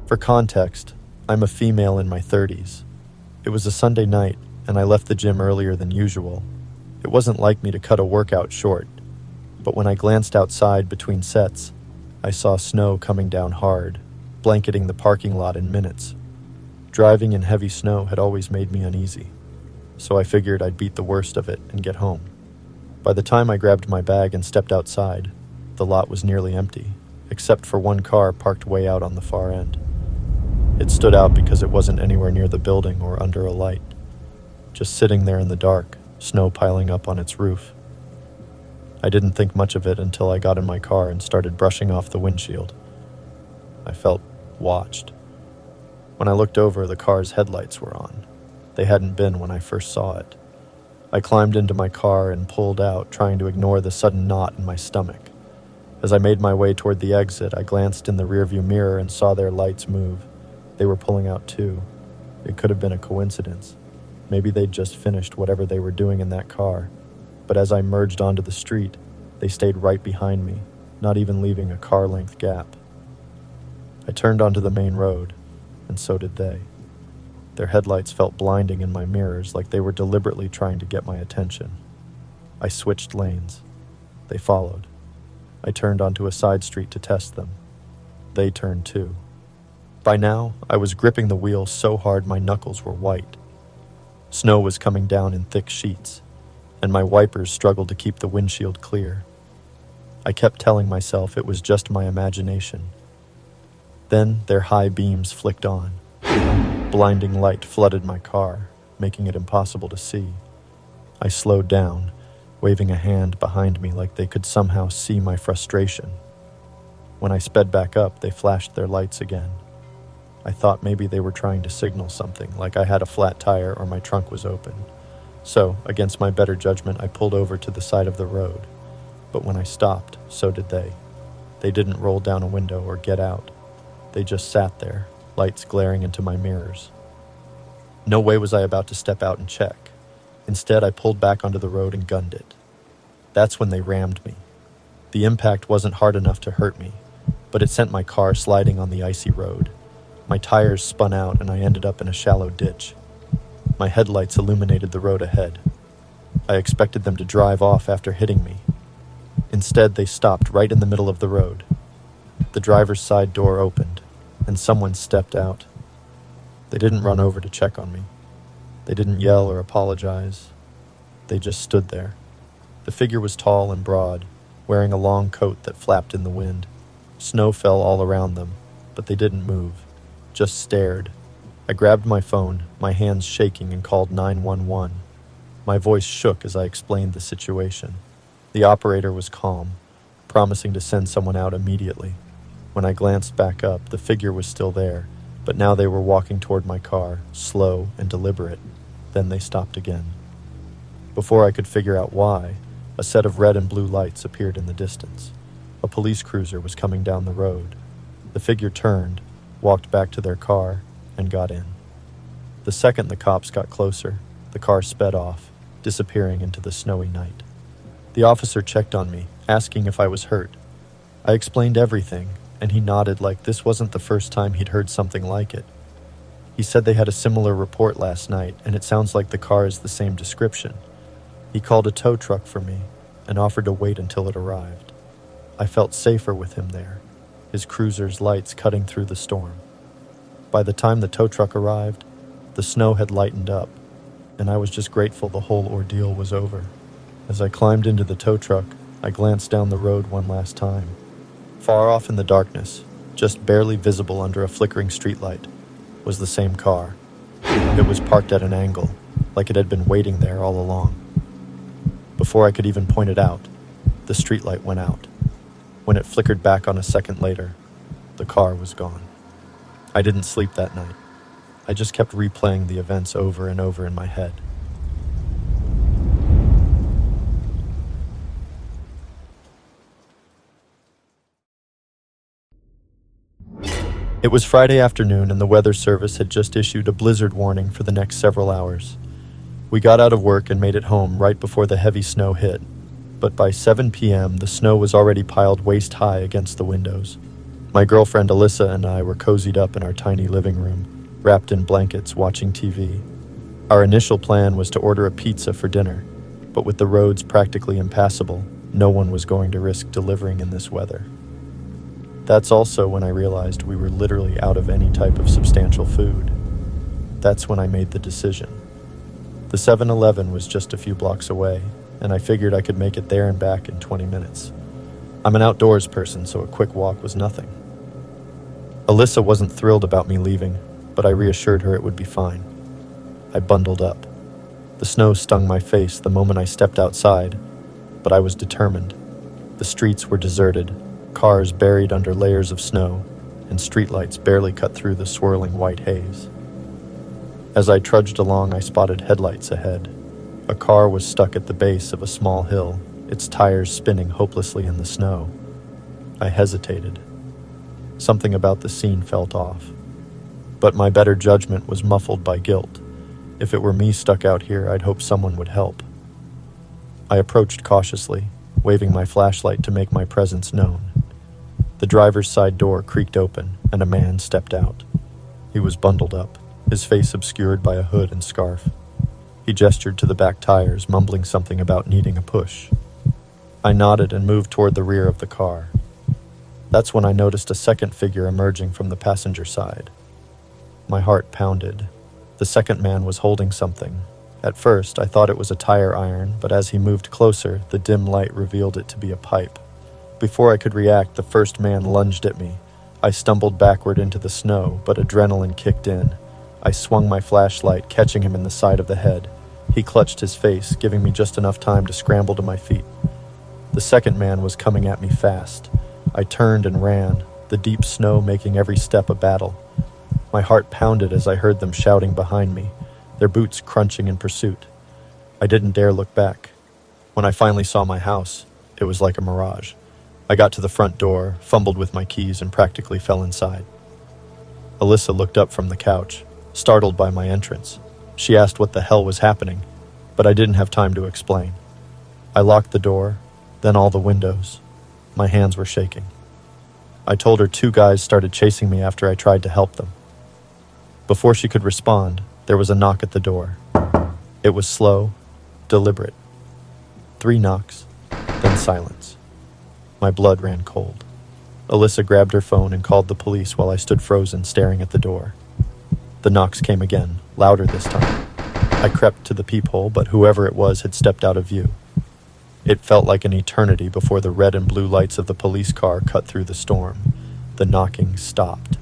For context, I'm a female in my 30s. It was a Sunday night, and I left the gym earlier than usual. It wasn't like me to cut a workout short, but when I glanced outside between sets, I saw snow coming down hard, blanketing the parking lot in minutes. Driving in heavy snow had always made me uneasy, so I figured I'd beat the worst of it and get home. By the time I grabbed my bag and stepped outside, the lot was nearly empty, except for one car parked way out on the far end. It stood out because it wasn't anywhere near the building or under a light, just sitting there in the dark, snow piling up on its roof. I didn't think much of it until I got in my car and started brushing off the windshield. I felt watched. When I looked over, the car's headlights were on. They hadn't been when I first saw it. I climbed into my car and pulled out, trying to ignore the sudden knot in my stomach. As I made my way toward the exit, I glanced in the rearview mirror and saw their lights move. They were pulling out too. It could have been a coincidence. Maybe they'd just finished whatever they were doing in that car. But as I merged onto the street, they stayed right behind me, not even leaving a car-length gap. I turned onto the main road, and so did they. Their headlights felt blinding in my mirrors, like they were deliberately trying to get my attention. I switched lanes. They followed. I turned onto a side street to test them. They turned too. By now, I was gripping the wheel so hard my knuckles were white. Snow was coming down in thick sheets, and my wipers struggled to keep the windshield clear. I kept telling myself it was just my imagination. Then their high beams flicked on. Blinding light flooded my car, making it impossible to see. I slowed down, waving a hand behind me like they could somehow see my frustration. When I sped back up, they flashed their lights again. I thought maybe they were trying to signal something, like I had a flat tire or my trunk was open. So, against my better judgment, I pulled over to the side of the road. But when I stopped, so did they. They didn't roll down a window or get out. They just sat there, lights glaring into my mirrors. No way was I about to step out and check. Instead, I pulled back onto the road and gunned it. That's when they rammed me. The impact wasn't hard enough to hurt me, but it sent my car sliding on the icy road. My tires spun out and I ended up in a shallow ditch. My headlights illuminated the road ahead. I expected them to drive off after hitting me. Instead, they stopped right in the middle of the road. The driver's side door opened, and someone stepped out. They didn't run over to check on me. They didn't yell or apologize. They just stood there. The figure was tall and broad, wearing a long coat that flapped in the wind. Snow fell all around them, but they didn't move, just stared. I grabbed my phone, my hands shaking, and called 911. My voice shook as I explained the situation. The operator was calm, promising to send someone out immediately. When I glanced back up, the figure was still there, but now they were walking toward my car, slow and deliberate. Then they stopped again. Before I could figure out why, a set of red and blue lights appeared in the distance. A police cruiser was coming down the road. The figure turned, walked back to their car, and got in. The second the cops got closer, the car sped off, disappearing into the snowy night. The officer checked on me, asking if I was hurt. I explained everything, and he nodded like this wasn't the first time he'd heard something like it. He said they had a similar report last night, and it sounds like the car is the same description. He called a tow truck for me and offered to wait until it arrived. I felt safer with him there, his cruiser's lights cutting through the storm. By the time the tow truck arrived, the snow had lightened up, and I was just grateful the whole ordeal was over. As I climbed into the tow truck, I glanced down the road one last time. Far off in the darkness, just barely visible under a flickering streetlight, was the same car. It was parked at an angle, like it had been waiting there all along. Before I could even point it out, the streetlight went out. When it flickered back on a second later, the car was gone. I didn't sleep that night. I just kept replaying the events over and over in my head. It was Friday afternoon and the weather service had just issued a blizzard warning for the next several hours. We got out of work and made it home right before the heavy snow hit, but by 7 p.m. the snow was already piled waist high against the windows. My girlfriend Alyssa and I were cozied up in our tiny living room, wrapped in blankets, watching TV. Our initial plan was to order a pizza for dinner, but with the roads practically impassable, no one was going to risk delivering in this weather. That's also when I realized we were literally out of any type of substantial food. That's when I made the decision. The 7-Eleven was just a few blocks away, and I figured I could make it there and back in 20 minutes. I'm an outdoors person, so a quick walk was nothing. Alyssa wasn't thrilled about me leaving, but I reassured her it would be fine. I bundled up. The snow stung my face the moment I stepped outside, but I was determined. The streets were deserted, cars buried under layers of snow, and streetlights barely cut through the swirling white haze. As I trudged along, I spotted headlights ahead. A car was stuck at the base of a small hill, its tires spinning hopelessly in the snow. I hesitated. Something about the scene felt off. But my better judgment was muffled by guilt. If it were me stuck out here, I'd hope someone would help. I approached cautiously, waving my flashlight to make my presence known. The driver's side door creaked open, and a man stepped out. He was bundled up, his face obscured by a hood and scarf. He gestured to the back tires, mumbling something about needing a push. I nodded and moved toward the rear of the car. That's when I noticed a second figure emerging from the passenger side. My heart pounded. The second man was holding something. At first, I thought it was a tire iron, but as he moved closer, the dim light revealed it to be a pipe. Before I could react, the first man lunged at me. I stumbled backward into the snow, but adrenaline kicked in. I swung my flashlight, catching him in the side of the head. He clutched his face, giving me just enough time to scramble to my feet. The second man was coming at me fast. I turned and ran, the deep snow making every step a battle. My heart pounded as I heard them shouting behind me, their boots crunching in pursuit. I didn't dare look back. When I finally saw my house, it was like a mirage. I got to the front door, fumbled with my keys, and practically fell inside. Alyssa looked up from the couch, startled by my entrance. She asked what the hell was happening, but I didn't have time to explain. I locked the door, then all the windows. My hands were shaking. I told her 2 guys started chasing me after I tried to help them. Before she could respond, there was a knock at the door. It was slow, deliberate. 3 knocks, then silence. My blood ran cold. Alyssa grabbed her phone and called the police while I stood frozen, staring at the door. The knocks came again, louder this time. I crept to the peephole, but whoever it was had stepped out of view. It felt like an eternity before the red and blue lights of the police car cut through the storm. The knocking stopped.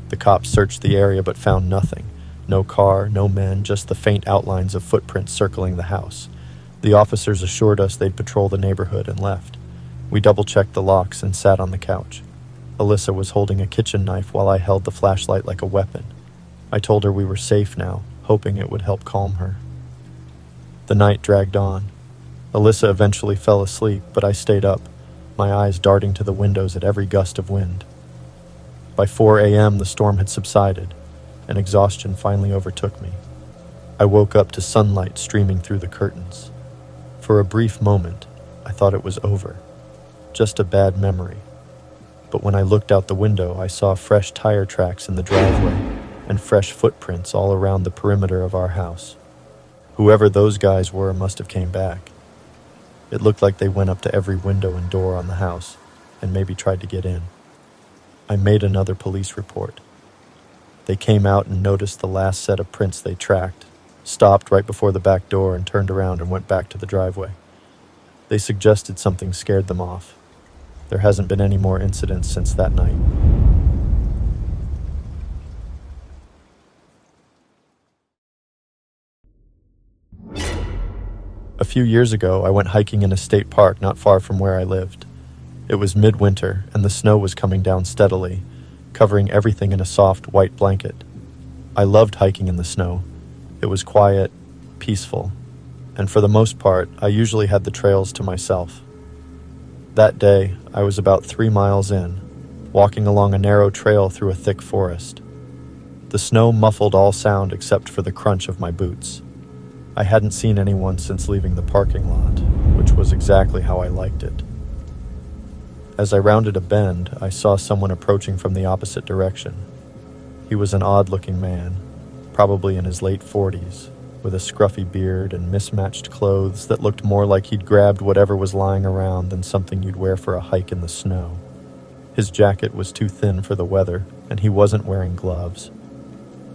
The cops searched the area but found nothing. No car, no men, just the faint outlines of footprints circling the house. The officers assured us they'd patrol the neighborhood and left. We double-checked the locks and sat on the couch. Alyssa was holding a kitchen knife while I held the flashlight like a weapon. I told her we were safe now, hoping it would help calm her. The night dragged on. Alyssa eventually fell asleep, but I stayed up, my eyes darting to the windows at every gust of wind. By 4 a.m., the storm had subsided, and exhaustion finally overtook me. I woke up to sunlight streaming through the curtains. For a brief moment, I thought it was over, just a bad memory. But when I looked out the window, I saw fresh tire tracks in the driveway and fresh footprints all around the perimeter of our house. Whoever those guys were must have came back. It looked like they went up to every window and door on the house and maybe tried to get in. I made another police report. They came out and noticed the last set of prints they tracked, stopped right before the back door and turned around and went back to the driveway. They suggested something scared them off. There hasn't been any more incidents since that night. A few years ago, I went hiking in a state park not far from where I lived. It was midwinter, and the snow was coming down steadily, covering everything in a soft, white blanket. I loved hiking in the snow. It was quiet, peaceful, and for the most part, I usually had the trails to myself. That day, I was about 3 miles in, walking along a narrow trail through a thick forest. The snow muffled all sound except for the crunch of my boots. I hadn't seen anyone since leaving the parking lot, which was exactly how I liked it. As I rounded a bend, I saw someone approaching from the opposite direction. He was an odd-looking man, probably in his late 40s, with a scruffy beard and mismatched clothes that looked more like he'd grabbed whatever was lying around than something you'd wear for a hike in the snow. His jacket was too thin for the weather, and he wasn't wearing gloves.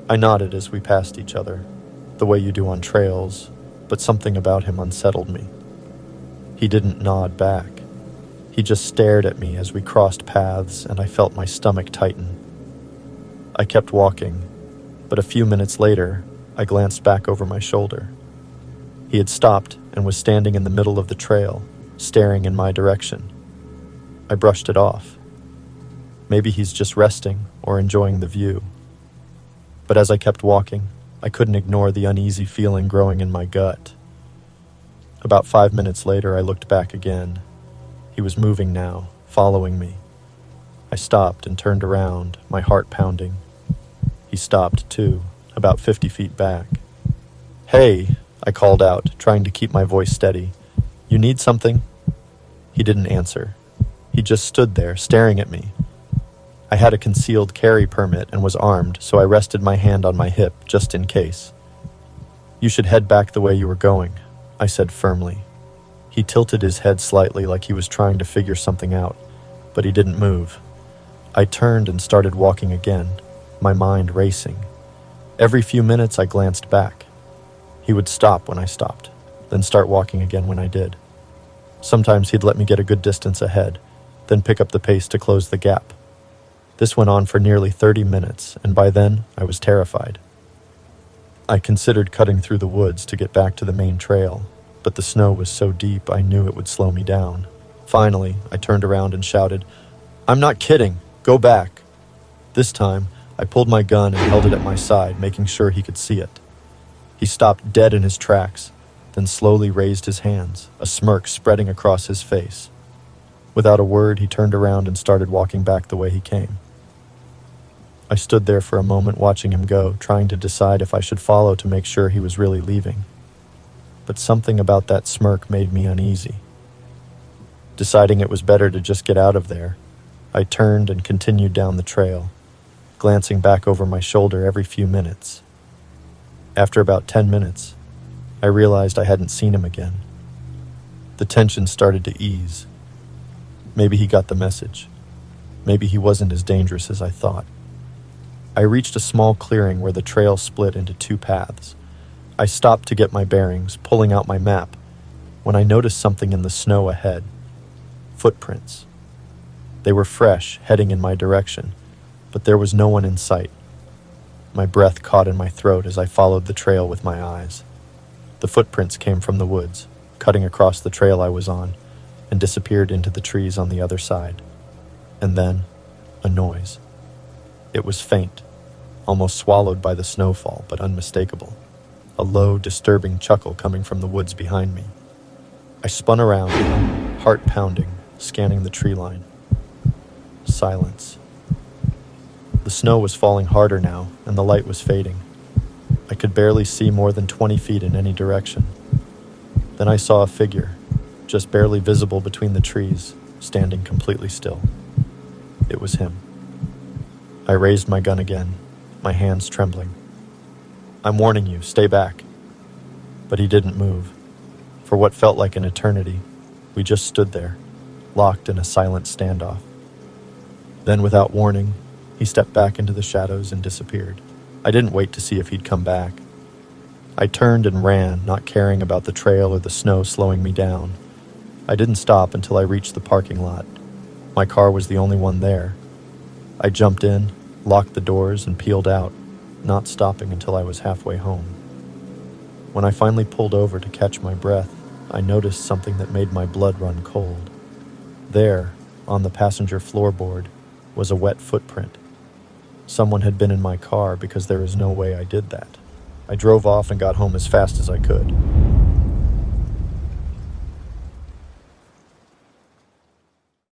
I nodded as we passed each other, the way you do on trails, but something about him unsettled me. He didn't nod back. He just stared at me as we crossed paths, and I felt my stomach tighten. I kept walking, but a few minutes later, I glanced back over my shoulder. He had stopped and was standing in the middle of the trail, staring in my direction. I brushed it off. Maybe he's just resting or enjoying the view. But as I kept walking, I couldn't ignore the uneasy feeling growing in my gut. About 5 minutes later, I looked back again. He was moving now, following me. I stopped and turned around, my heart pounding. He stopped, too, about 50 feet back. "Hey," I called out, trying to keep my voice steady. "You need something?" He didn't answer. He just stood there, staring at me. I had a concealed carry permit and was armed, so I rested my hand on my hip, just in case. "You should head back the way you were going," I said firmly. He tilted his head slightly like he was trying to figure something out, but he didn't move. I turned and started walking again, my mind racing. Every few minutes I glanced back. He would stop when I stopped, then start walking again when I did. Sometimes he'd let me get a good distance ahead, then pick up the pace to close the gap. This went on for nearly 30 minutes, and by then I was terrified. I considered cutting through the woods to get back to the main trail, but the snow was so deep I knew it would slow me down. Finally, I turned around and shouted, "I'm not kidding! Go back!" This time, I pulled my gun and held it at my side, making sure he could see it. He stopped dead in his tracks, then slowly raised his hands, a smirk spreading across his face. Without a word, he turned around and started walking back the way he came. I stood there for a moment watching him go, trying to decide if I should follow to make sure he was really leaving. But something about that smirk made me uneasy. Deciding it was better to just get out of there, I turned and continued down the trail, glancing back over my shoulder every few minutes. After about 10 minutes, I realized I hadn't seen him again. The tension started to ease. Maybe he got the message. Maybe he wasn't as dangerous as I thought. I reached a small clearing where the trail split into two paths. I stopped to get my bearings, pulling out my map, when I noticed something in the snow ahead. Footprints. They were fresh, heading in my direction, but there was no one in sight. My breath caught in my throat as I followed the trail with my eyes. The footprints came from the woods, cutting across the trail I was on, and disappeared into the trees on the other side. And then, a noise. It was faint, almost swallowed by the snowfall, but unmistakable. A low, disturbing chuckle coming from the woods behind me. I spun around, heart pounding, scanning the tree line. Silence. The snow was falling harder now, and the light was fading. I could barely see more than 20 feet in any direction. Then I saw a figure, just barely visible between the trees, standing completely still. It was him. I raised my gun again, my hands trembling. "I'm warning you, stay back." But he didn't move. For what felt like an eternity, we just stood there, locked in a silent standoff. Then, without warning, he stepped back into the shadows and disappeared. I didn't wait to see if he'd come back. I turned and ran, not caring about the trail or the snow slowing me down. I didn't stop until I reached the parking lot. My car was the only one there. I jumped in, locked the doors, and peeled out, not stopping until I was halfway home. When I finally pulled over to catch my breath, I noticed something that made my blood run cold. There, on the passenger floorboard, was a wet footprint. Someone had been in my car because there is no way I did that. I drove off and got home as fast as I could.